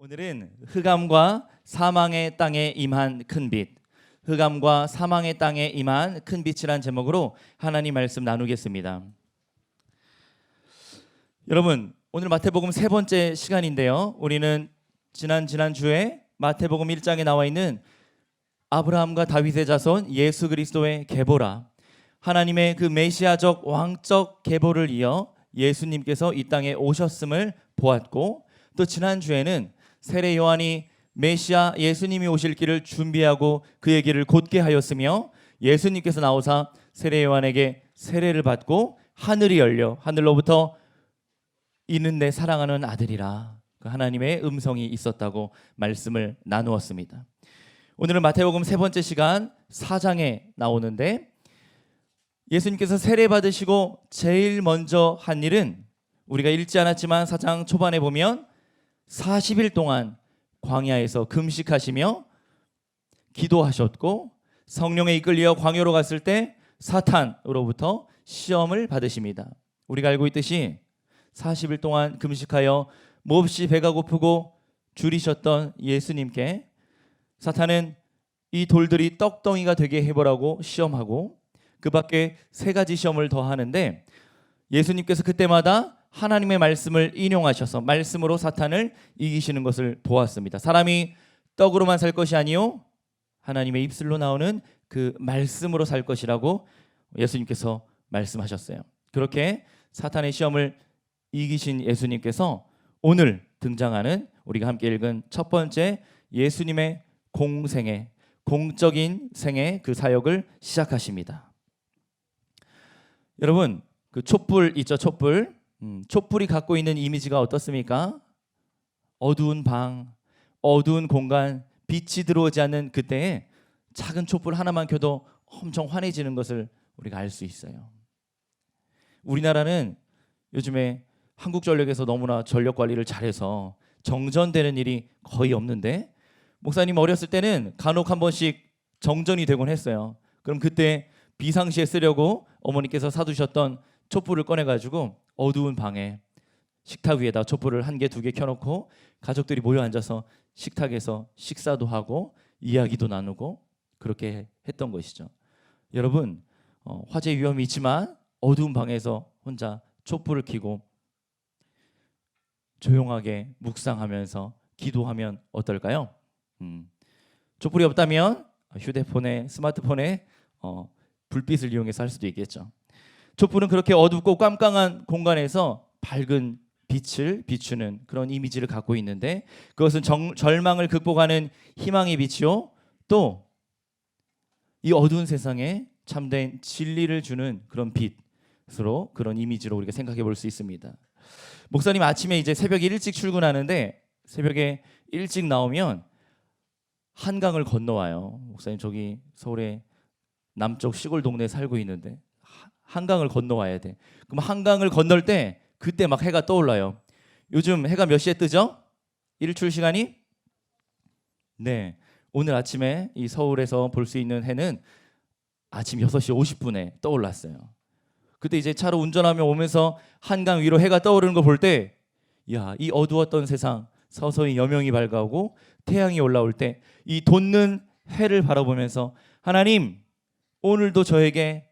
오늘은 흑암과 사망의 땅에 임한 큰 빛, 흑암과 사망의 땅에 임한 큰 빛이란 제목으로 하나님 말씀 나누겠습니다. 여러분, 오늘 마태복음 세 번째 시간인데요. 우리는 지난주에 마태복음 1장에 나와 있는 아브라함과 다윗의 자손 예수 그리스도의 계보라, 하나님의 그 메시아적 왕적 계보를 이어 예수님께서 이 땅에 오셨음을 보았고, 또 지난주에는 세례 요한이 메시아 예수님이 오실 길을 준비하고 그의 길을 곧게 하였으며, 예수님께서 나오사 세례 요한에게 세례를 받고 하늘이 열려 하늘로부터 이는 내 사랑하는 아들이라, 그 하나님의 음성이 있었다고 말씀을 나누었습니다. 오늘은 마태복음 세 번째 시간 4장에 나오는데, 예수님께서 세례 받으시고 제일 먼저 한 일은 우리가 읽지 않았지만 4장 초반에 보면 40일 동안 광야에서 금식하시며 기도하셨고, 성령에 이끌려 광야로 갔을 때 사탄으로부터 시험을 받으십니다. 우리가 알고 있듯이 40일 동안 금식하여 몹시 배가 고프고 줄이셨던 예수님께 사탄은 이 돌들이 떡덩이가 되게 해보라고 시험하고, 그 밖에 세 가지 시험을 더 하는데, 예수님께서 그때마다 하나님의 말씀을 인용하셔서 말씀으로 사탄을 이기시는 것을 보았습니다. 사람이 떡으로만 살 것이 아니요 하나님의 입술로 나오는 그 말씀으로 살 것이라고 예수님께서 말씀하셨어요. 그렇게 사탄의 시험을 이기신 예수님께서 오늘 등장하는 우리가 함께 읽은 첫 번째 예수님의 공생애, 공적인 생애, 그 사역을 시작하십니다. 여러분, 그 촛불 있죠, 촛불. 촛불이 갖고 있는 이미지가 어떻습니까? 어두운 방, 어두운 공간, 빛이 들어오지 않는 그때에 작은 촛불 하나만 켜도 엄청 환해지는 것을 우리가 알 수 있어요. 우리나라는 요즘에 한국전력에서 너무나 전력 관리를 잘해서 정전되는 일이 거의 없는데, 목사님 어렸을 때는 간혹 한 번씩 정전이 되곤 했어요. 그럼 그때 비상시에 쓰려고 어머니께서 사두셨던 촛불을 꺼내가지고 어두운 방에 식탁 위에다 촛불을 한 개, 두 개 켜놓고 가족들이 모여 앉아서 식탁에서 식사도 하고 이야기도 나누고 그렇게 했던 것이죠. 여러분, 화재 위험이 있지만 어두운 방에서 혼자 촛불을 켜고 조용하게 묵상하면서 기도하면 어떨까요? 촛불이 없다면 휴대폰에, 스마트폰에 불빛을 이용해서 할 수도 있겠죠. 촛불은 그렇게 어둡고 깜깜한 공간에서 밝은 빛을 비추는 그런 이미지를 갖고 있는데, 그것은 절망을 극복하는 희망의 빛이요, 또 이 어두운 세상에 참된 진리를 주는 그런 빛으로, 그런 이미지로 우리가 생각해 볼 수 있습니다. 목사님 아침에 이제 새벽에 일찍 출근하는데, 새벽에 일찍 나오면 한강을 건너와요. 목사님 저기 서울의 남쪽 시골 동네에 살고 있는데 한강을 건너와야 돼. 그럼 한강을 건널 때 그때 막 해가 떠올라요. 요즘 해가 몇 시에 뜨죠? 일출 시간이? 네, 오늘 아침에 이 서울에서 볼 수 있는 해는 아침 6시 50분에 떠올랐어요. 그때 이제 차로 운전하며 오면서 한강 위로 해가 떠오르는 걸 볼 때, 야, 이 어두웠던 세상 서서히 여명이 밝아오고 태양이 올라올 때 이 돋는 해를 바라보면서, 하나님 오늘도 저에게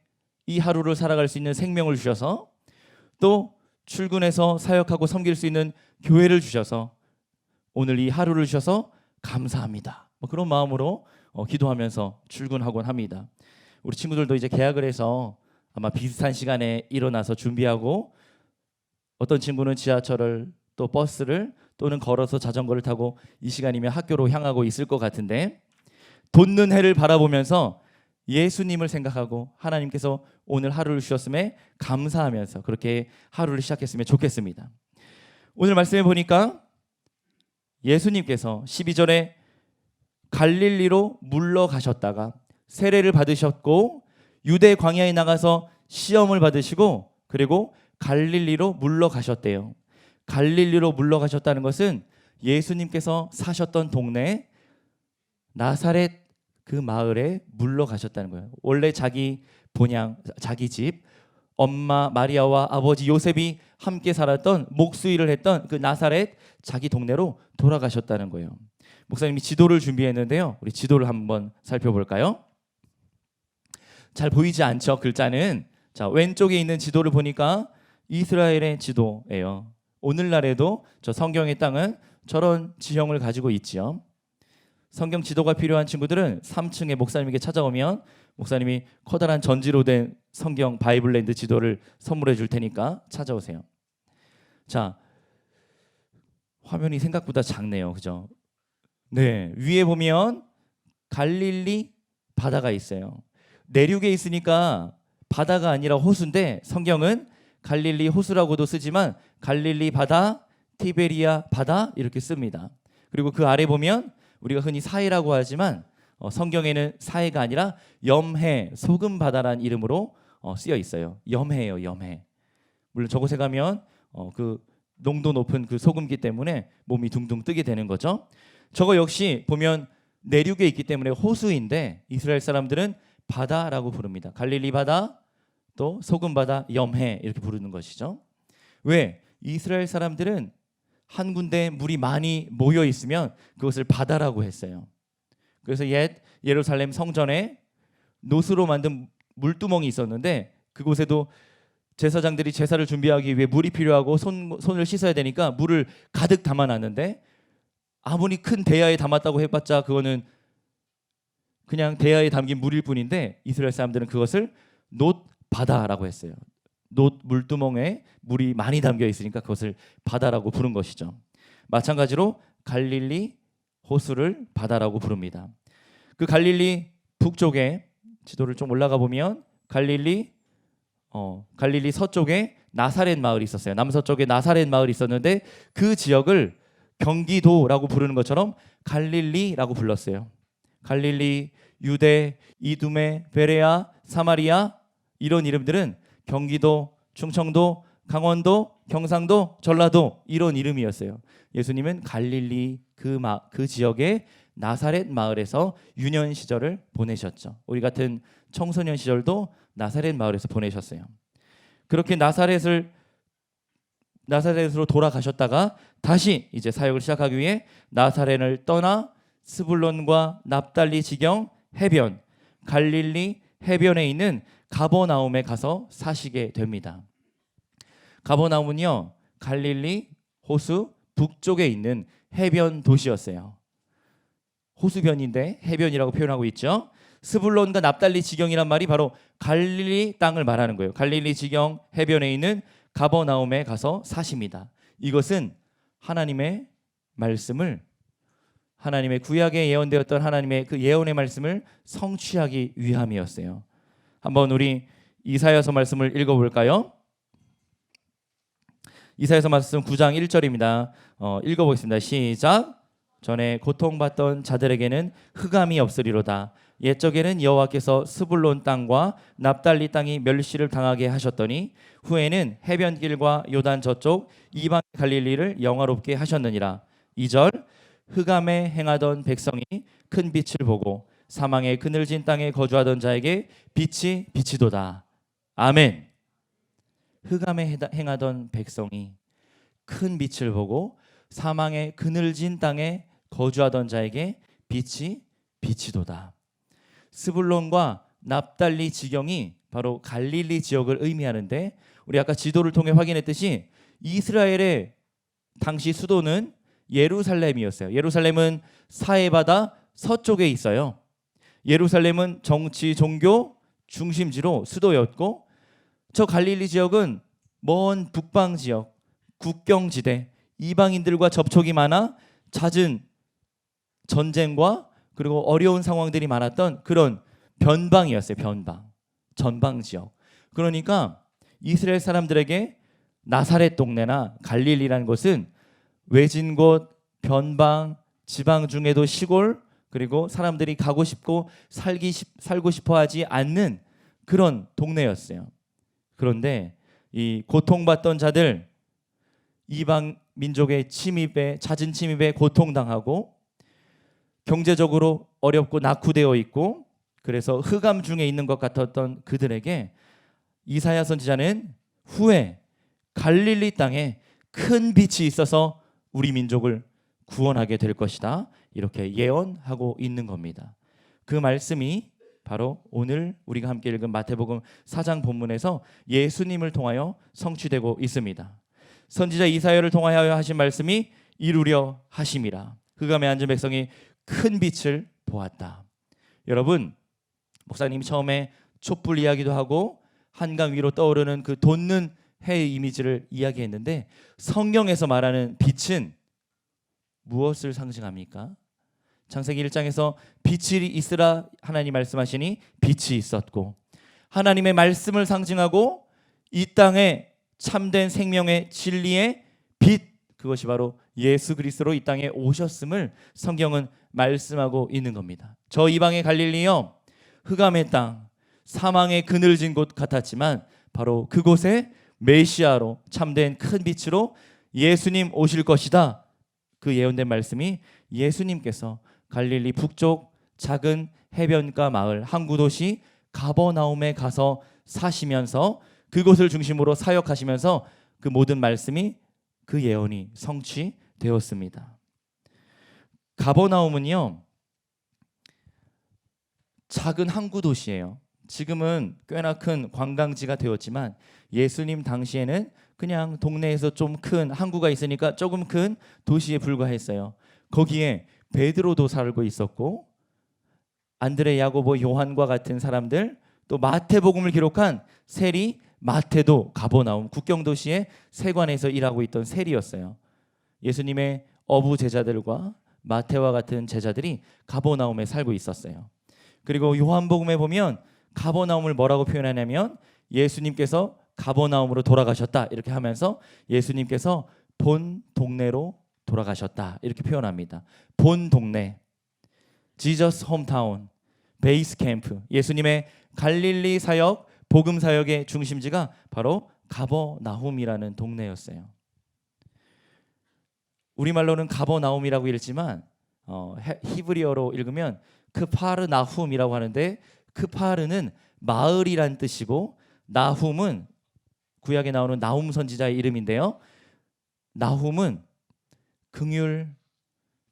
이 하루를 살아갈 수 있는 생명을 주셔서, 또 출근해서 사역하고 섬길 수 있는 교회를 주셔서, 오늘 이 하루를 주셔서 감사합니다. 그런 마음으로 기도하면서 출근하곤 합니다. 우리 친구들도 이제 개학을 해서 아마 비슷한 시간에 일어나서 준비하고, 어떤 친구는 지하철을, 또 버스를, 또는 걸어서 자전거를 타고 이 시간이면 학교로 향하고 있을 것 같은데, 돋는 해를 바라보면서 예수님을 생각하고 하나님께서 오늘 하루를 주셨음에 감사하면서 그렇게 하루를 시작했으면 좋겠습니다. 오늘 말씀해 보니까 예수님께서 12절에 갈릴리로 물러가셨다가 세례를 받으셨고, 유대 광야에 나가서 시험을 받으시고, 그리고 갈릴리로 물러가셨대요. 갈릴리로 물러가셨다는 것은 예수님께서 사셨던 동네 나사렛 그 마을에 물러가셨다는 거예요. 원래 자기 본향, 자기 집 엄마 마리아와 아버지 요셉이 함께 살았던 목수일을 했던 그 나사렛 자기 동네로 돌아가셨다는 거예요. 목사님이 지도를 준비했는데요. 우리 지도를 한번 살펴볼까요? 잘 보이지 않죠? 글자는. 자, 왼쪽에 있는 지도를 보니까 이스라엘의 지도예요. 오늘날에도 저 성경의 땅은 저런 지형을 가지고 있지요. 성경 지도가 필요한 친구들은 3층에 목사님에게 찾아오면 목사님이 커다란 전지로 된 성경 바이블랜드 지도를 선물해 줄 테니까 찾아오세요. 자, 화면이 생각보다 작네요. 그죠? 네, 위에 보면 갈릴리 바다가 있어요. 내륙에 있으니까 바다가 아니라 호수인데 성경은 갈릴리 호수라고도 쓰지만 갈릴리 바다, 티베리아 바다 이렇게 씁니다. 그리고 그 아래 보면 우리가 흔히 사해라고 하지만 성경에는 사해가 아니라 염해, 소금 바다란 이름으로 쓰여 있어요. 염해예요, 염해. 물론 저곳에 가면 그 농도 높은 그 소금기 때문에 몸이 둥둥 뜨게 되는 거죠. 저거 역시 보면 내륙에 있기 때문에 호수인데 이스라엘 사람들은 바다라고 부릅니다. 갈릴리 바다, 또 소금 바다, 염해 이렇게 부르는 것이죠. 왜? 이스라엘 사람들은 한 군데 물이 많이 모여 있으면 그것을 바다라고 했어요. 그래서 옛 예루살렘 성전에 노스로 만든 물두멍이 있었는데 그곳에도 제사장들이 제사를 준비하기 위해 물이 필요하고 손을 씻어야 되니까 물을 가득 담아놨는데 아무리 큰 대야에 담았다고 해봤자 그거는 그냥 대야에 담긴 물일 뿐인데 이스라엘 사람들은 그것을 놋바다라고 했어요. 놋 물두멍에 물이 많이 담겨 있으니까 그것을 바다라고 부른 것이죠. 마찬가지로 갈릴리 호수를 바다라고 부릅니다. 그 갈릴리 북쪽에 지도를 좀 올라가 보면 갈릴리 서쪽에 나사렛 마을이 있었어요. 남서쪽에 나사렛 마을이 있었는데 그 지역을 경기도라고 부르는 것처럼 갈릴리라고 불렀어요. 갈릴리, 유대, 이두메, 베레아, 사마리아 이런 이름들은 경기도, 충청도, 강원도, 경상도, 전라도 이런 이름이었어요. 예수님은 갈릴리 그 지역의 나사렛 마을에서 유년 시절을 보내셨죠. 우리 같은 청소년 시절도 나사렛 마을에서 보내셨어요. 그렇게 나사렛으로 돌아가셨다가 다시 이제 사역을 시작하기 위해 나사렛을 떠나 스불론과 납달리 지경 해변, 갈릴리 해변에 있는 가버나움에 가서 사시게 됩니다. 가버나움은요, 갈릴리 호수 북쪽에 있는 해변 도시였어요. 호수변인데 해변이라고 표현하고 있죠. 스불론과 납달리 지경이란 말이 바로 갈릴리 땅을 말하는 거예요. 갈릴리 지경 해변에 있는 가버나움에 가서 사십니다. 이것은 하나님의 말씀을, 하나님의 구약에 예언되었던 하나님의 그 예언의 말씀을 성취하기 위함이었어요. 한번 우리 이사야서 말씀을 읽어볼까요? 이사야서 말씀 9장 1절입니다. 읽어보겠습니다. 시작. 전에 고통받던 자들에게는 흑암이 없으리로다. 옛적에는 여호와께서 스불론 땅과 납달리 땅이 멸시를 당하게 하셨더니 후에는 해변길과 요단 저쪽 이방 갈릴리를 영화롭게 하셨느니라. 2절. 흑암에 행하던 백성이 큰 빛을 보고 사망의 그늘진 땅에 거주하던 자에게 빛이 비치도다. 아멘. 흑암에 행하던 백성이 큰 빛을 보고 사망의 그늘진 땅에 거주하던 자에게 빛이 비치도다. 스불론과 납달리 지경이 바로 갈릴리 지역을 의미하는데 우리 아까 지도를 통해 확인했듯이 이스라엘의 당시 수도는 예루살렘이었어요. 예루살렘은 사해바다 서쪽에 있어요. 예루살렘은 정치, 종교 중심지로 수도였고 저 갈릴리 지역은 먼 북방 지역, 국경지대, 이방인들과 접촉이 많아 잦은 전쟁과 그리고 어려운 상황들이 많았던 그런 변방이었어요. 변방, 전방 지역. 그러니까 이스라엘 사람들에게 나사렛 동네나 갈릴리라는 곳은 외진 곳, 변방, 지방 중에도 시골, 그리고 사람들이 가고 싶고 살고 싶어 하지 않는 그런 동네였어요. 그런데 이 고통받던 자들, 이방 민족의 침입에, 잦은 침입에 고통당하고 경제적으로 어렵고 낙후되어 있고 그래서 흑암 중에 있는 것 같았던 그들에게 이사야 선지자는 후에 갈릴리 땅에 큰 빛이 있어서 우리 민족을 구원하게 될 것이다, 이렇게 예언하고 있는 겁니다. 그 말씀이 바로 오늘 우리가 함께 읽은 마태복음 4장 본문에서 예수님을 통하여 성취되고 있습니다. 선지자 이사야를 통하여 하신 말씀이 이루려 하심이라. 흑암에 앉은 백성이 큰 빛을 보았다. 여러분, 목사님이 처음에 촛불 이야기도 하고 한강 위로 떠오르는 그 돋는 해의 이미지를 이야기했는데, 성경에서 말하는 빛은 무엇을 상징합니까? 창세기 1장에서 빛이 있으라 하나님 말씀하시니 빛이 있었고, 하나님의 말씀을 상징하고 이 땅에 참된 생명의 진리의 빛, 그것이 바로 예수 그리스도로 이 땅에 오셨음을 성경은 말씀하고 있는 겁니다. 저 이방의 갈릴리요, 흑암의 땅, 사망의 그늘진 곳 같았지만 바로 그곳에 메시아로 참된 큰 빛으로 예수님 오실 것이다. 그 예언된 말씀이 예수님께서 갈릴리 북쪽 작은 해변가 마을 항구 도시 가버나움에 가서 사시면서 그곳을 중심으로 사역하시면서 그 모든 말씀이, 그 예언이 성취되었습니다. 가버나움은요, 작은 항구 도시예요. 지금은 꽤나 큰 관광지가 되었지만 예수님 당시에는 그냥 동네에서 좀 큰 항구가 있으니까 조금 큰 도시에 불과했어요. 거기에 베드로도 살고 있었고 안드레, 야고보, 요한과 같은 사람들, 또 마태복음을 기록한 세리 마태도 가버나움 국경 도시의 세관에서 일하고 있던 세리였어요. 예수님의 어부 제자들과 마태와 같은 제자들이 가버나움에 살고 있었어요. 그리고 요한복음에 보면 가버나움을 뭐라고 표현하냐면 예수님께서 가버나움으로 돌아가셨다, 이렇게 하면서 예수님께서 본 동네로 돌아가셨다, 이렇게 표현합니다. 본 동네, 지저스 홈타운, 베이스 캠프, 예수님의 갈릴리 사역, 복음 사역의 중심지가 바로 가버나움이라는 동네였어요. 우리말로는 가버나움이라고 읽지만 히브리어로 읽으면 크파르나훔이라고 하는데, 크파르는 마을이란 뜻이고 나훔은 구약에 나오는 나훔 선지자의 이름인데요, 나훔은 긍휼,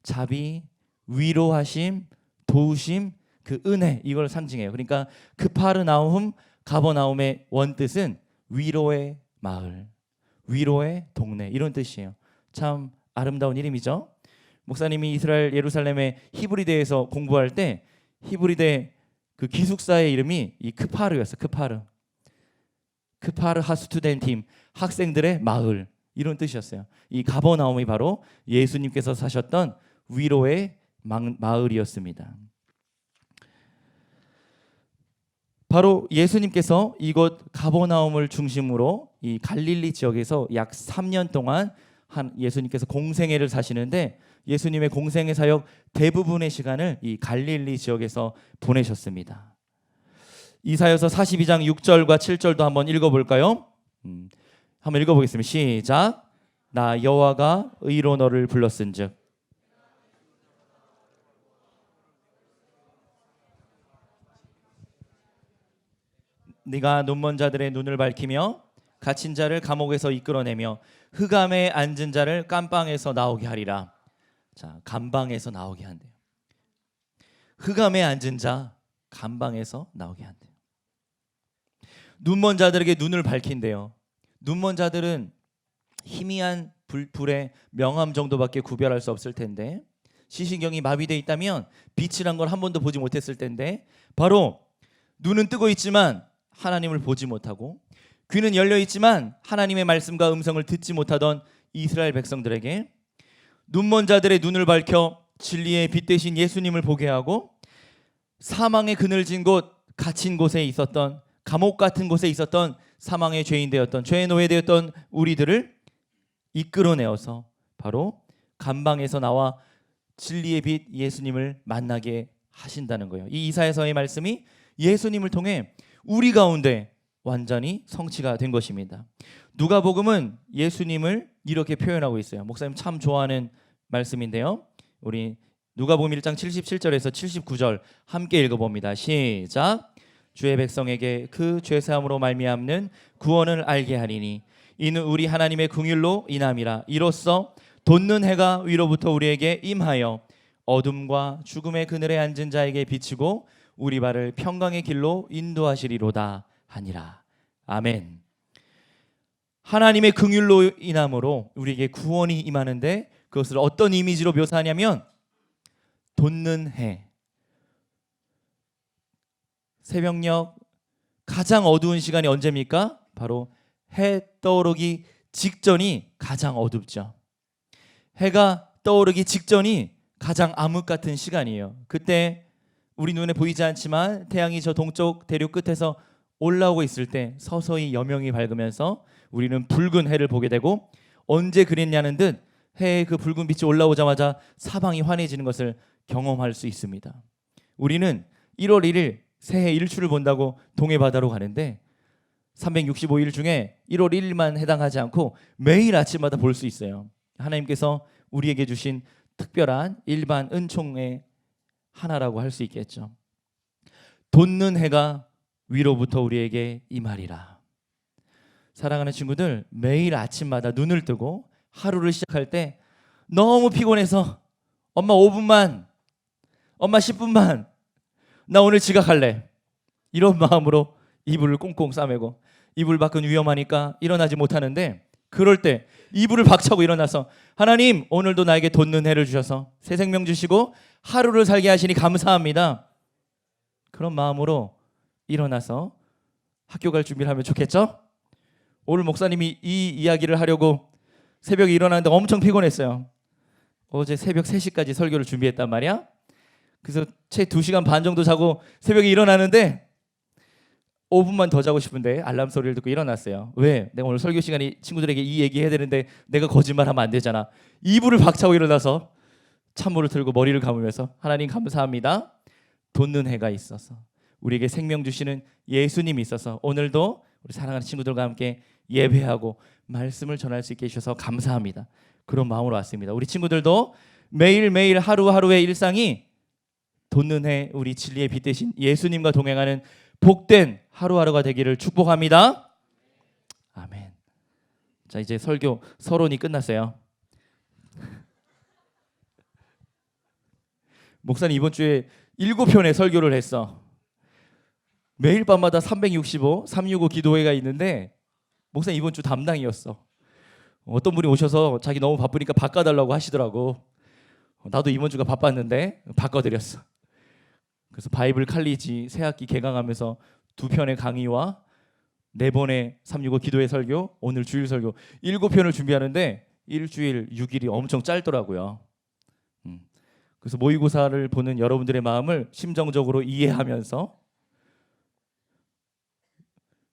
자비, 위로하심, 도우심, 그 은혜, 이걸 상징해요. 그러니까 크파르나훔, 가버나움의 원뜻은 위로의 마을, 위로의 동네, 이런 뜻이에요. 참 아름다운 이름이죠. 목사님이 이스라엘 예루살렘의 히브리대에서 공부할 때 히브리대 그 기숙사의 이름이 이 크파르였어요. 크파르 하스투덴팀, 학생들의 마을, 이런 뜻이었어요. 이 가버나움이 바로 예수님께서 사셨던 위로의 마을이었습니다. 바로 예수님께서 이곳 가버나움을 중심으로 이 갈릴리 지역에서 약 3년 동안 예수님께서 공생애를 사시는데, 예수님의 공생애 사역 대부분의 시간을 이 갈릴리 지역에서 보내셨습니다. 이사야서 42장 6절과 7절도 한번 읽어볼까요? 한번 읽어보겠습니다. 시작. 나 여호와가 의로 너를 불렀은즉 네가 눈먼 자들의 눈을 밝히며 갇힌 자를 감옥에서 이끌어내며 흑암에 앉은 자를 깜방에서 나오게 하리라. 자, 감방에서 나오게 한대요. 흑암에 앉은 자 감방에서 나오게 한대요. 눈먼 자들에게 눈을 밝힌대요. 눈먼 자들은 희미한 불의 명암 정도밖에 구별할 수 없을 텐데, 시신경이 마비되어 있다면 빛이란 걸 한 번도 보지 못했을 텐데, 바로 눈은 뜨고 있지만 하나님을 보지 못하고 귀는 열려 있지만 하나님의 말씀과 음성을 듣지 못하던 이스라엘 백성들에게 눈먼 자들의 눈을 밝혀 진리의 빛 대신 예수님을 보게 하고, 사망의 그늘진 곳, 갇힌 곳에 있었던, 감옥 같은 곳에 있었던 사망의 죄인 되었던, 죄의 노예 되었던 우리들을 이끌어내어서 바로 감방에서 나와 진리의 빛 예수님을 만나게 하신다는 거예요. 이 이사야서의 말씀이 예수님을 통해 우리 가운데 완전히 성취가 된 것입니다. 누가복음은 예수님을 이렇게 표현하고 있어요. 목사님 참 좋아하는 말씀인데요, 우리 누가복음 1장 77절에서 79절 함께 읽어봅니다. 시작. 주의 백성에게 그 죄사함으로 말미암는 구원을 알게 하리니 이는 우리 하나님의 긍휼로 인함이라. 이로써 돋는 해가 위로부터 우리에게 임하여 어둠과 죽음의 그늘에 앉은 자에게 비치고 우리 발을 평강의 길로 인도하시리로다 하니라. 아멘. 하나님의 긍휼로 인함으로 우리에게 구원이 임하는데 그것을 어떤 이미지로 묘사하냐면 돋는 해. 새벽녘 가장 어두운 시간이 언제입니까? 바로 해 떠오르기 직전이 가장 어둡죠. 해가 떠오르기 직전이 가장 암흑 같은 시간이에요. 그때 우리 눈에 보이지 않지만 태양이 저 동쪽 대륙 끝에서 올라오고 있을 때 서서히 여명이 밝으면서 우리는 붉은 해를 보게 되고, 언제 그랬냐는 듯 해의 그 붉은 빛이 올라오자마자 사방이 환해지는 것을 경험할 수 있습니다. 우리는 1월 1일 새해 일출을 본다고 동해 바다로 가는데 365일 중에 1월 1일만 해당하지 않고 매일 아침마다 볼 수 있어요. 하나님께서 우리에게 주신 특별한 일반 은총의 하나라고 할 수 있겠죠. 돋는 해가 위로부터 우리에게 임하리라. 사랑하는 친구들, 매일 아침마다 눈을 뜨고 하루를 시작할 때 너무 피곤해서 엄마 5분만, 엄마 10분만, 나 오늘 지각할래, 이런 마음으로 이불을 꽁꽁 싸매고 이불 밖은 위험하니까 일어나지 못하는데, 그럴 때 이불을 박차고 일어나서 하나님, 오늘도 나에게 돋는 해를 주셔서 새 생명 주시고 하루를 살게 하시니 감사합니다, 그런 마음으로 일어나서 학교 갈 준비를 하면 좋겠죠? 오늘 목사님이 이 이야기를 하려고 새벽에 일어났는데 엄청 피곤했어요. 어제 새벽 3시까지 설교를 준비했단 말이야. 그래서 채 2시간 반 정도 자고 새벽에 일어나는데 5분만 더 자고 싶은데 알람 소리를 듣고 일어났어요. 왜? 내가 오늘 설교 시간에 친구들에게 이 얘기 해야 되는데 내가 거짓말하면 안 되잖아. 이불을 박차고 일어나서 찬물을 틀고 머리를 감으면서 하나님 감사합니다, 돋는 해가 있어서 우리에게 생명 주시는 예수님이 있어서 오늘도 우리 사랑하는 친구들과 함께 예배하고 말씀을 전할 수 있게 해주셔서 감사합니다, 그런 마음으로 왔습니다. 우리 친구들도 매일매일 하루하루의 일상이 돋는 해 우리 진리의 빛 대신 예수님과 동행하는 복된 하루하루가 되기를 축복합니다. 아멘. 자, 이제 설교 서론이 끝났어요. 목사님 이번 주에 7편의 설교를 했어. 매일 밤마다 365, 365 기도회가 있는데 목사님 이번 주 담당이었어. 어떤 분이 오셔서 자기 너무 바쁘니까 바꿔달라고 하시더라고. 나도 이번 주가 바빴는데 바꿔드렸어. 그래서 바이블 칼리지 새학기 개강하면서 2편의 강의와 4번의 365 기도회 설교, 오늘 주일 설교 7편을 준비하는데 일주일 6일이 엄청 짧더라고요. 그래서 모의고사를 보는 여러분들의 마음을 심정적으로 이해하면서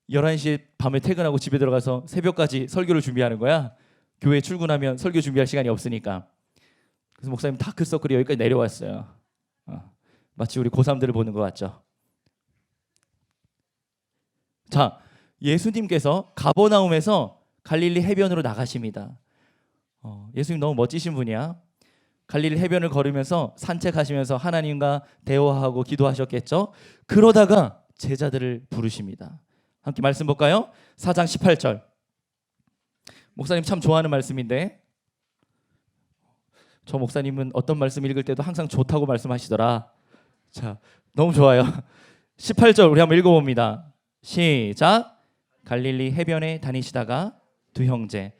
11시에 밤에 퇴근하고 집에 들어가서 새벽까지 설교를 준비하는 거야. 교회 출근하면 설교 준비할 시간이 없으니까. 그래서 목사님 다크서클이 여기까지 내려왔어요. 마치 우리 고3들을 보는 것 같죠. 자, 예수님께서 가버나움에서 갈릴리 해변으로 나가십니다. 예수님 너무 멋지신 분이야. 갈릴리 해변을 걸으면서 산책하시면서 하나님과 대화하고 기도하셨겠죠. 그러다가 제자들을 부르십니다. 함께 말씀 볼까요? 4장 18절. 목사님 참 좋아하는 말씀인데 저 목사님은 어떤 말씀 읽을 때도 항상 좋다고 말씀하시더라. 자, 너무 좋아요. 18절 우리 한번 읽어봅니다. 시작. 갈릴리 해변에 다니시다가 두 형제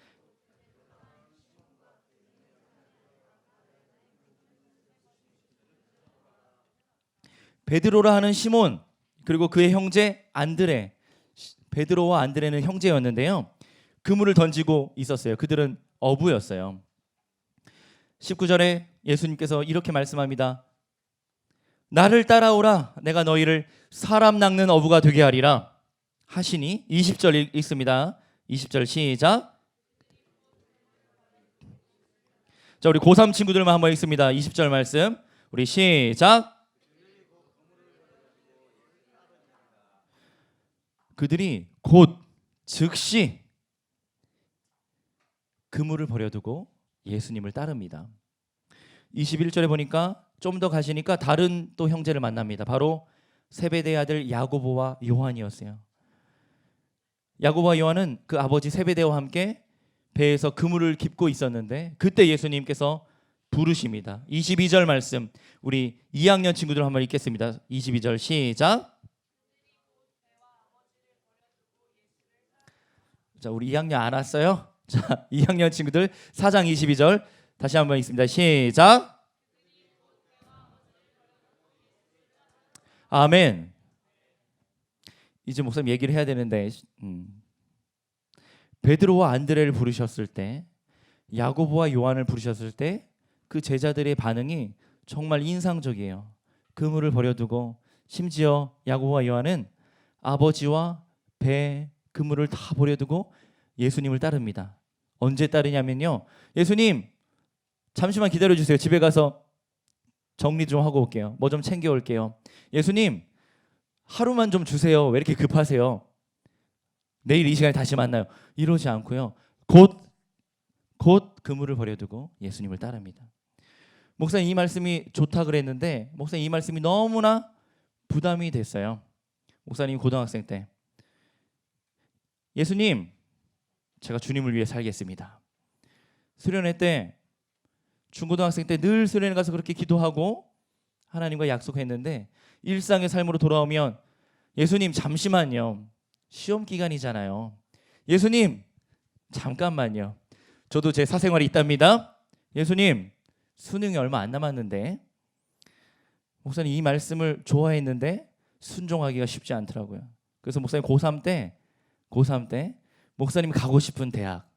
베드로라 하는 시몬 그리고 그의 형제 안드레. 베드로와 안드레는 형제였는데요, 그물을 던지고 있었어요. 그들은 어부였어요. 19절에 예수님께서 이렇게 말씀합니다. 나를 따라오라, 내가 너희를 사람 낚는 어부가 되게 하리라 하시니 20절 읽습니다. 20절 시작. 자, 우리 고3 친구들만 한번 읽습니다. 20절 말씀 우리 시작. 그들이 곧 즉시 그물을 버려두고 예수님을 따릅니다. 21절에 보니까 좀 더 가시니까 다른 또 형제를 만납니다. 바로 세베대의 아들 야고보와 요한이었어요. 야고보와 요한은 그 아버지 세베대와 함께 배에서 그물을 깁고 있었는데 그때 예수님께서 부르십니다. 22절 말씀 우리 2학년 친구들 한번 읽겠습니다. 22절 시작. 자, 우리 2학년 안 왔어요? 자, 2학년 친구들 4장 22절 다시 한번 읽습니다. 시작. 아멘. 이제 목사님 얘기를 해야 되는데 베드로와 안드레를 부르셨을 때, 야고보와 요한을 부르셨을 때 그 제자들의 반응이 정말 인상적이에요. 그물을 버려두고 심지어 야고보와 요한은 아버지와 배, 그물을 다 버려두고 예수님을 따릅니다. 언제 따르냐면요, 예수님 잠시만 기다려주세요. 집에 가서 정리 좀 하고 올게요. 뭐 좀 챙겨올게요. 예수님 하루만 좀 주세요. 왜 이렇게 급하세요? 내일 이 시간에 다시 만나요. 이러지 않고요, 곧 그물을 버려두고 예수님을 따릅니다. 목사님 이 말씀이 좋다 그랬는데 목사님 이 말씀이 너무나 부담이 됐어요. 목사님 고등학생 때 예수님 제가 주님을 위해 살겠습니다. 수련회 때 중고등학생 때 늘 수련회 가서 그렇게 기도하고 하나님과 약속했는데 일상의 삶으로 돌아오면 예수님 잠시만요. 시험 기간이잖아요. 예수님 잠깐만요. 저도 제 사생활이 있답니다. 예수님 수능이 얼마 안 남았는데. 목사님 이 말씀을 좋아했는데 순종하기가 쉽지 않더라고요. 그래서 목사님 고3 때 목사님이 가고 싶은 대학,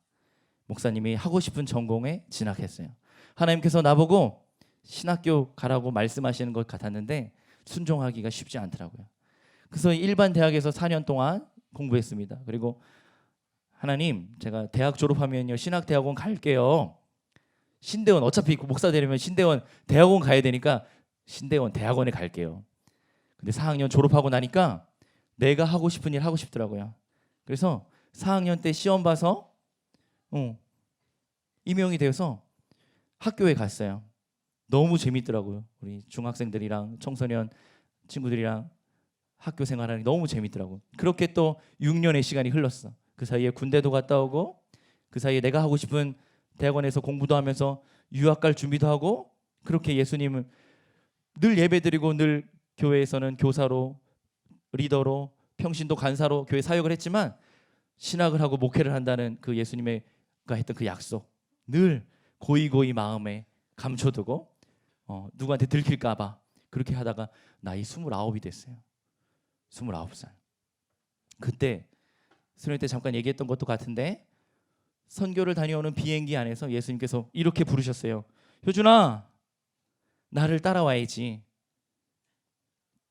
목사님이 하고 싶은 전공에 진학했어요. 하나님께서 나보고 신학교 가라고 말씀하시는 것 같았는데 순종하기가 쉽지 않더라고요. 그래서 일반 대학에서 4년 동안 공부했습니다. 그리고 하나님 제가 대학 졸업하면요 신학대학원 갈게요. 신대원 어차피 목사 되려면 신대원 대학원 가야 되니까 신대원 대학원에 갈게요. 근데 4학년 졸업하고 나니까 내가 하고 싶은 일 하고 싶더라고요. 그래서 4학년 때 시험 봐서 임용이 되어서 학교에 갔어요. 너무 재밌더라고요. 우리 중학생들이랑 청소년 친구들이랑 학교 생활하는 게 너무 재밌더라고요. 그렇게 또 6년의 시간이 흘렀어. 그 사이에 군대도 갔다 오고 그 사이에 내가 하고 싶은 대학원에서 공부도 하면서 유학 갈 준비도 하고 그렇게 예수님을 늘 예배드리고 늘 교회에서는 교사로 리더로 평신도 간사로 교회 사역을 했지만 신학을 하고 목회를 한다는 그 예수님과 했던 그 약속 늘 고이고이 마음에 감춰두고 누구한테 들킬까 봐 그렇게 하다가 나이 29이 됐어요. 29살. 그때 수련회 때 잠깐 얘기했던 것도 같은데 선교를 다녀오는 비행기 안에서 예수님께서 이렇게 부르셨어요. 효준아 나를 따라와야지.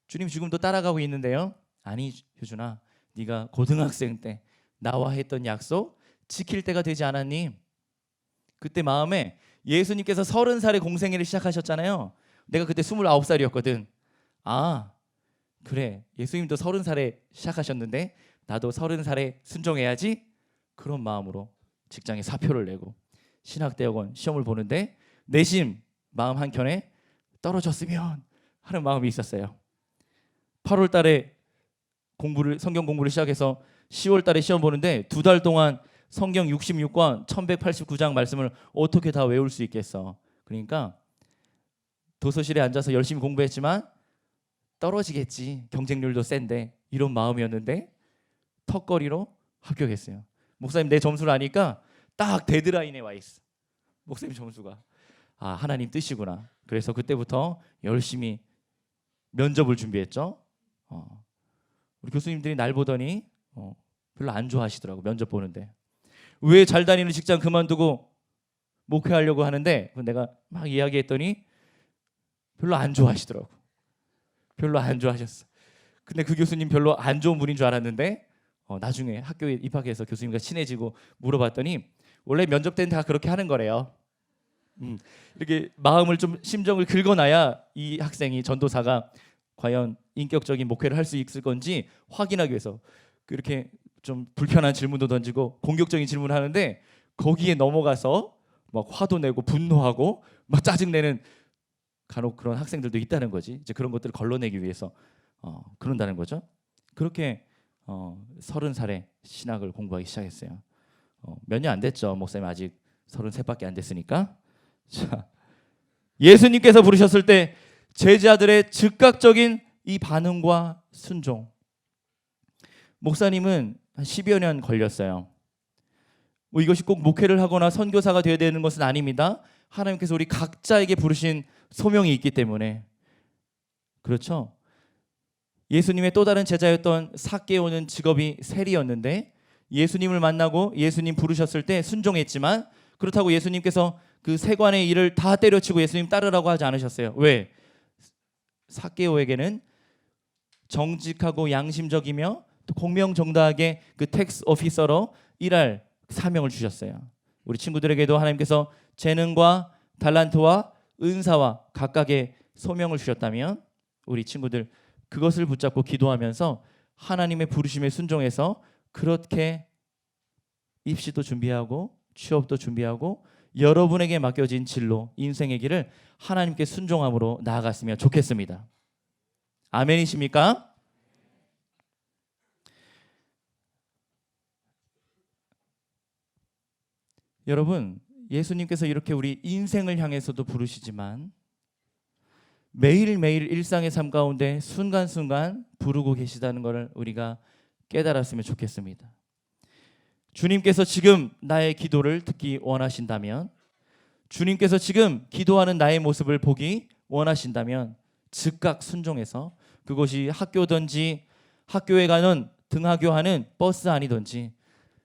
주님 지금도 따라가고 있는데요. 아니 효준아 네가 고등학생 때 나와 했던 약속 지킬 때가 되지 않았니? 그때 마음에 예수님께서 30살에 공생애를 시작하셨잖아요. 내가 그때 29살이었거든. 아 그래 예수님도 30살에 시작하셨는데 나도 30살에 순종해야지. 그런 마음으로 직장에 사표를 내고 신학대학원 시험을 보는데 내심 마음 한켠에 떨어졌으면 하는 마음이 있었어요. 8월 달에 성경 공부를 시작해서 10월 달에 시험 보는데 2달 동안 성경 66권 1189장 말씀을 어떻게 다 외울 수 있겠어. 그러니까 도서실에 앉아서 열심히 공부했지만 떨어지겠지. 경쟁률도 센데. 이런 마음이었는데 턱걸이로 합격했어요. 목사님 내 점수를 아니까 딱 데드라인에 와 있어. 목사님 점수가. 아 하나님 뜻이구나. 그래서 그때부터 열심히 면접을 준비했죠. 우리 교수님들이 날 보더니 별로 안 좋아하시더라고. 면접 보는데 왜 잘 다니는 직장 그만두고 목회하려고 하는데 내가 막 이야기했더니 별로 안 좋아하시더라고. 별로 안 좋아하셨어. 근데 그 교수님 별로 안 좋은 분인 줄 알았는데 나중에 학교에 입학해서 교수님과 친해지고 물어봤더니 원래 면접 때는 다 그렇게 하는 거래요. 이렇게 마음을 좀 심정을 긁어놔야 이 학생이 전도사가 과연 인격적인 목회를 할 수 있을 건지 확인하기 위해서 그렇게 좀 불편한 질문도 던지고 공격적인 질문을 하는데 거기에 넘어가서 막 화도 내고 분노하고 막 짜증내는 간혹 그런 학생들도 있다는 거지. 이제 그런 것들을 걸러내기 위해서 그런다는 거죠. 그렇게 30살에 신학을 공부하기 시작했어요. 몇 년 안 됐죠. 목사님 아직 33밖에 안 됐으니까. 자, 예수님께서 부르셨을 때 제자들의 즉각적인 이 반응과 순종. 목사님은 한 10여 년 걸렸어요. 뭐 이것이 꼭 목회를 하거나 선교사가 되어야 되는 것은 아닙니다. 하나님께서 우리 각자에게 부르신 소명이 있기 때문에. 그렇죠. 예수님의 또 다른 제자였던 삭개오는 직업이 세리였는데 예수님을 만나고 예수님 부르셨을 때 순종했지만, 그렇다고 예수님께서 그 세관의 일을 다 때려치고 예수님 따르라고 하지 않으셨어요. 왜? 삭개오에게는 정직하고 양심적이며 또 공명정당하게 그 텍스 오피서로 일할 사명을 주셨어요. 우리 친구들에게도 하나님께서 재능과 달란트와 은사와 각각의 소명을 주셨다면 우리 친구들 그것을 붙잡고 기도하면서 하나님의 부르심에 순종해서 그렇게 입시도 준비하고 취업도 준비하고 여러분에게 맡겨진 진로, 인생의 길을 하나님께 순종함으로 나아갔으면 좋겠습니다. 아멘이십니까? 여러분, 예수님께서 이렇게 우리 인생을 향해서도 부르시지만 매일매일 일상의 삶 가운데 순간순간 부르고 계시다는 것을 우리가 깨달았으면 좋겠습니다. 주님께서 지금 나의 기도를 듣기 원하신다면, 주님께서 지금 기도하는 나의 모습을 보기 원하신다면 즉각 순종해서, 그것이 학교든지 학교에 가는 등하교하는 버스 아니든지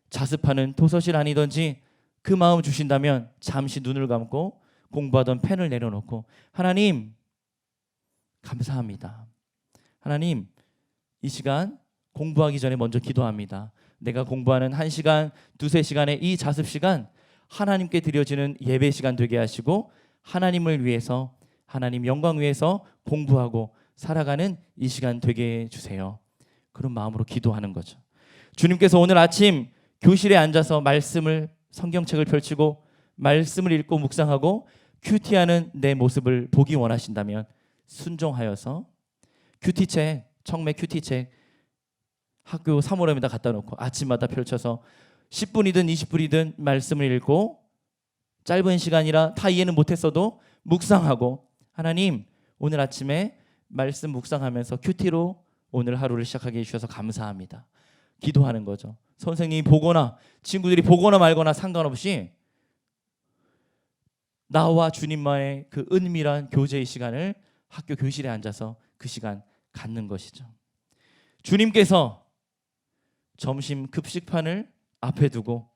자습하는 도서실 아니든지 그 마음 주신다면 잠시 눈을 감고 공부하던 펜을 내려놓고 하나님 감사합니다. 하나님 이 시간 공부하기 전에 먼저 기도합니다. 내가 공부하는 1시간, 2-3시간의 이 자습 시간 하나님께 드려지는 예배 시간 되게 하시고 하나님을 위해서, 하나님 영광 위해서 공부하고 살아가는 이 시간 되게 해주세요. 그런 마음으로 기도하는 거죠. 주님께서 오늘 아침 교실에 앉아서 말씀을, 성경책을 펼치고 말씀을 읽고 묵상하고 큐티하는 내 모습을 보기 원하신다면 순종하여서 큐티책, 청매 큐티책 학교 사물함에다 갖다 놓고 아침마다 펼쳐서 10분이든 20분이든 말씀을 읽고 짧은 시간이라 다 이해는 못했어도 묵상하고 하나님 오늘 아침에 말씀 묵상하면서 큐티로 오늘 하루를 시작하게 해주셔서 감사합니다. 기도하는 거죠. 선생님이 보거나 친구들이 보거나 말거나 상관없이 나와 주님만의 그 은밀한 교제의 시간을 학교 교실에 앉아서 그 시간 갖는 것이죠. 주님께서 점심 급식판을 앞에 두고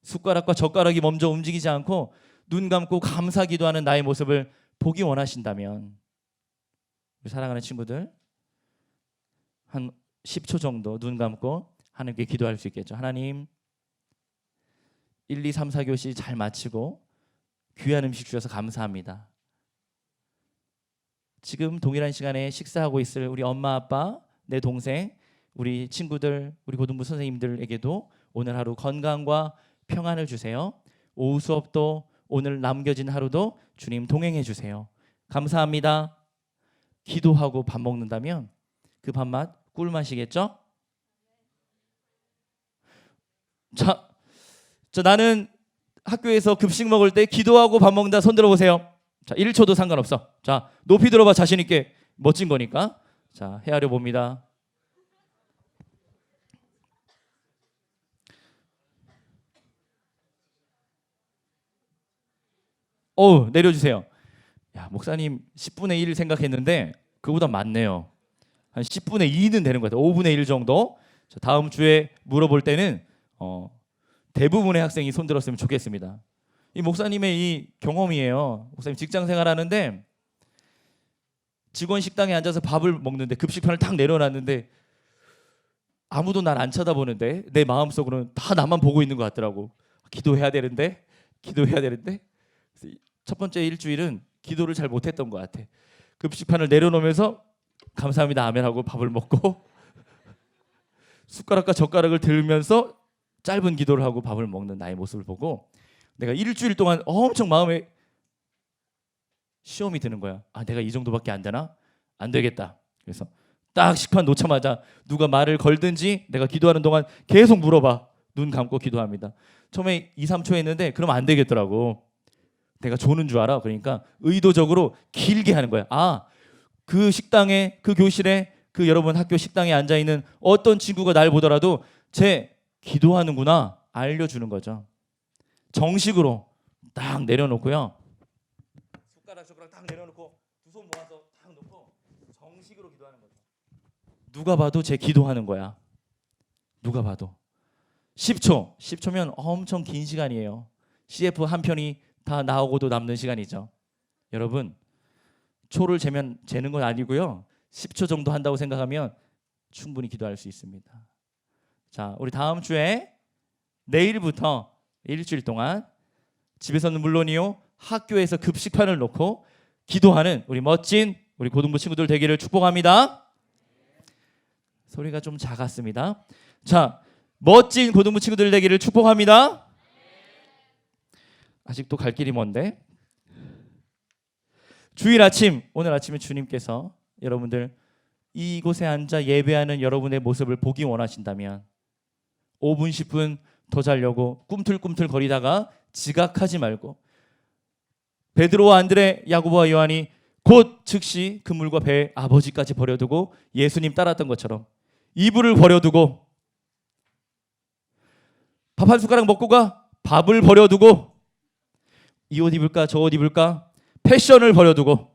숟가락과 젓가락이 먼저 움직이지 않고 눈 감고 감사 기도하는 나의 모습을 보기 원하신다면 우리 사랑하는 친구들 한 10초 정도 눈 감고 하나님께 기도할 수 있겠죠. 하나님 1, 2, 3, 4교시 잘 마치고 귀한 음식 주셔서 감사합니다. 지금 동일한 시간에 식사하고 있을 우리 엄마, 아빠, 내 동생, 우리 친구들, 우리 고등부 선생님들에게도 오늘 하루 건강과 평안을 주세요. 오후 수업도 오늘 남겨진 하루도 주님 동행해 주세요. 감사합니다. 기도하고 밥 먹는다면 그 밥맛 꿀맛이겠죠? 자, 나는 학교에서 급식 먹을 때 기도하고 밥 먹는다. 손 들어보세요. 자, 1초도 상관없어. 자, 높이 들어봐. 자신 있게. 멋진 거니까. 자, 헤아려 봅니다. 내려주세요. 야, 목사님 10분의 1 생각했는데 그보다 많네요. 한 10분의 2는 되는 것 같아요. 5분의 1 정도. 자, 다음 주에 물어볼 때는 대부분의 학생이 손 들었으면 좋겠습니다. 이 목사님의 이 경험이에요. 목사님 직장 생활하는데 직원 식당에 앉아서 밥을 먹는데 급식판을 탁 내려놨는데 아무도 날 안 쳐다보는데 내 마음속으로는 다 나만 보고 있는 것 같더라고. 기도해야 되는데 첫 번째 일주일은 기도를 잘 못했던 것 같아. 급식판을 내려놓으면서 감사합니다 아멘 하고 밥을 먹고 숟가락과 젓가락을 들면서 짧은 기도를 하고 밥을 먹는 나의 모습을 보고 내가 일주일 동안 엄청 마음에 시험이 드는 거야. 아, 내가 이 정도밖에 안 되나? 안 되겠다. 그래서 딱 식판 놓자마자 누가 말을 걸든지 내가 기도하는 동안 계속 물어봐. 눈 감고 기도합니다. 처음에 2, 3초 했는데 그러면 안 되겠더라고. 내가 조는 줄 알아. 그러니까 의도적으로 길게 하는 거야. 아, 그 식당에, 그 교실에, 그 여러분 학교 식당에 앉아있는 어떤 친구가 날 보더라도 쟤 기도하는구나 알려주는 거죠. 정식으로 딱 내려놓고요. 숟가락 딱 내려놓고 두 손 모아서 딱 놓고 정식으로 기도하는 거죠. 누가 봐도 쟤 기도하는 거야. 누가 봐도. 10초면 엄청 긴 시간이에요. CF 한 편이 다 나오고도 남는 시간이죠. 여러분, 초를 재는 건 아니고요. 10초 정도 한다고 생각하면 충분히 기도할 수 있습니다. 자, 우리 다음 주에 내일부터 일주일 동안 집에서는 물론이요, 학교에서 급식판을 놓고 기도하는 우리 멋진 우리 고등부 친구들 되기를 축복합니다. 소리가 좀 작았습니다. 자, 멋진 고등부 친구들 되기를 축복합니다. 아직도 갈 길이 먼데. 주일 아침, 오늘 아침에 주님께서 여러분들 이곳에 앉아 예배하는 여러분의 모습을 보기 원하신다면 5분 10분 더 자려고 꿈틀꿈틀 거리다가 지각하지 말고 베드로와 안드레, 야고보와 요한이 곧 즉시 그물과 배 아버지까지 버려두고 예수님 따랐던 것처럼 이불을 버려두고 밥 한 숟가락 먹고 가 밥을 버려두고 이 옷 입을까 저 옷 입을까 패션을 버려두고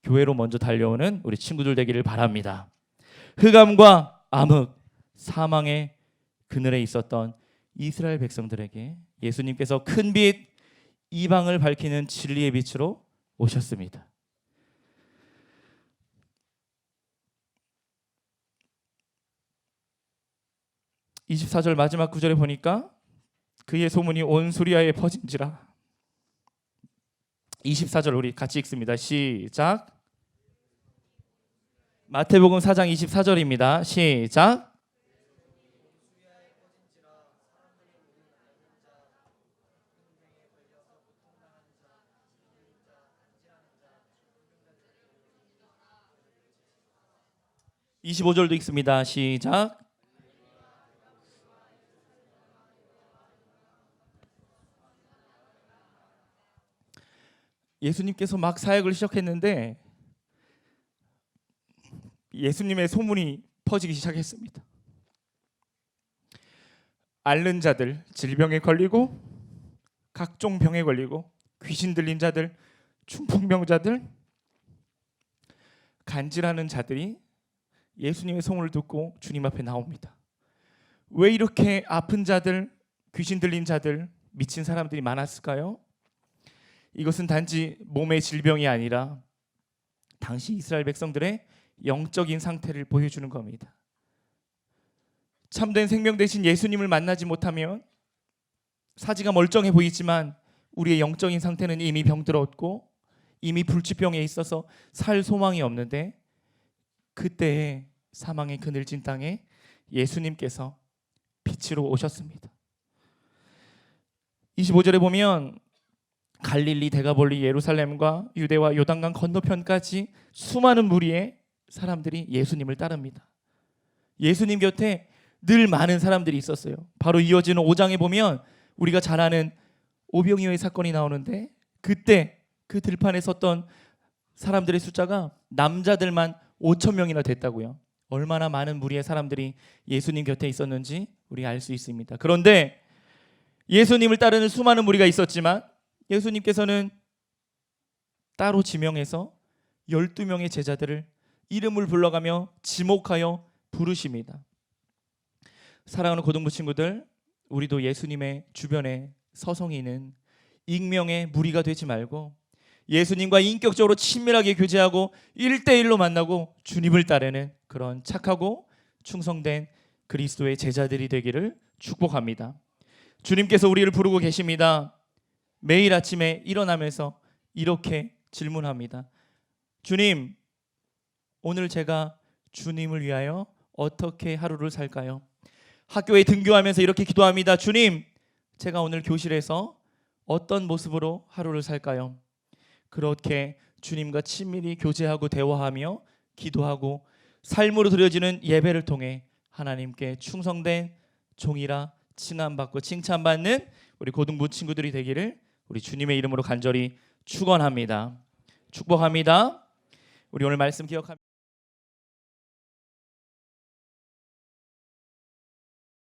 교회로 먼저 달려오는 우리 친구들 되기를 바랍니다. 흑암과 암흑, 사망의 그늘에 있었던 이스라엘 백성들에게 예수님께서 큰 빛, 이방을 밝히는 진리의 빛으로 오셨습니다. (24절) 마지막 구절에 보니까 그의 소문이 온 수리아에 퍼진지라. 24절 우리 같이 읽습니다. 시작. 마태복음 4장 24절입니다. 시작. (25절도) 읽습니다. 시작. 예수님께서 막 사역을 시작했는데 예수님의 소문이 퍼지기 시작했습니다. 앓는 자들, 질병에 걸리고 각종 병에 걸리고 귀신 들린 자들, 중풍병자들, 간질하는 자들이 예수님의 소문을 듣고 주님 앞에 나옵니다. 왜 이렇게 아픈 자들, 귀신 들린 자들, 미친 사람들이 많았을까요? 이것은 단지 몸의 질병이 아니라 당시 이스라엘 백성들의 영적인 상태를 보여주는 겁니다. 참된 생명 대신 예수님을 만나지 못하면 사지가 멀쩡해 보이지만 우리의 영적인 상태는 이미 병들었고 이미 불치병에 있어서 살 소망이 없는데 그때에 사망의 그늘진 땅에 예수님께서 빛으로 오셨습니다. 25절에 보면 갈릴리, 데가볼리, 예루살렘과 유대와 요단강 건너편까지 수많은 무리의 사람들이 예수님을 따릅니다. 예수님 곁에 늘 많은 사람들이 있었어요. 바로 이어지는 5장에 보면 우리가 잘 아는 오병이어의 사건이 나오는데 그때 그 들판에 섰던 사람들의 숫자가 남자들만 5,000명이나 됐다고요. 얼마나 많은 무리의 사람들이 예수님 곁에 있었는지 우리가 알 수 있습니다. 그런데 예수님을 따르는 수많은 무리가 있었지만 예수님께서는 따로 지명해서 12명의 제자들을 이름을 불러가며 지목하여 부르십니다. 사랑하는 고등부 친구들, 우리도 예수님의 주변에 서성이는 익명의 무리가 되지 말고 예수님과 인격적으로 친밀하게 교제하고 1대1로 만나고 주님을 따르는 그런 착하고 충성된 그리스도의 제자들이 되기를 축복합니다. 주님께서 우리를 부르고 계십니다. 매일 아침에 일어나면서 이렇게 질문합니다. 주님, 오늘 제가 주님을 위하여 어떻게 하루를 살까요? 학교에 등교하면서 이렇게 기도합니다. 주님, 제가 오늘 교실에서 어떤 모습으로 하루를 살까요? 그렇게 주님과 친밀히 교제하고 대화하며 기도하고 삶으로 드려지는 예배를 통해 하나님께 충성된 종이라 칭함받고 칭찬받는 우리 고등부 친구들이 되기를 우리 주님의 이름으로 간절히 축원합니다. 축복합니다. 우리 오늘 말씀 기억합니다.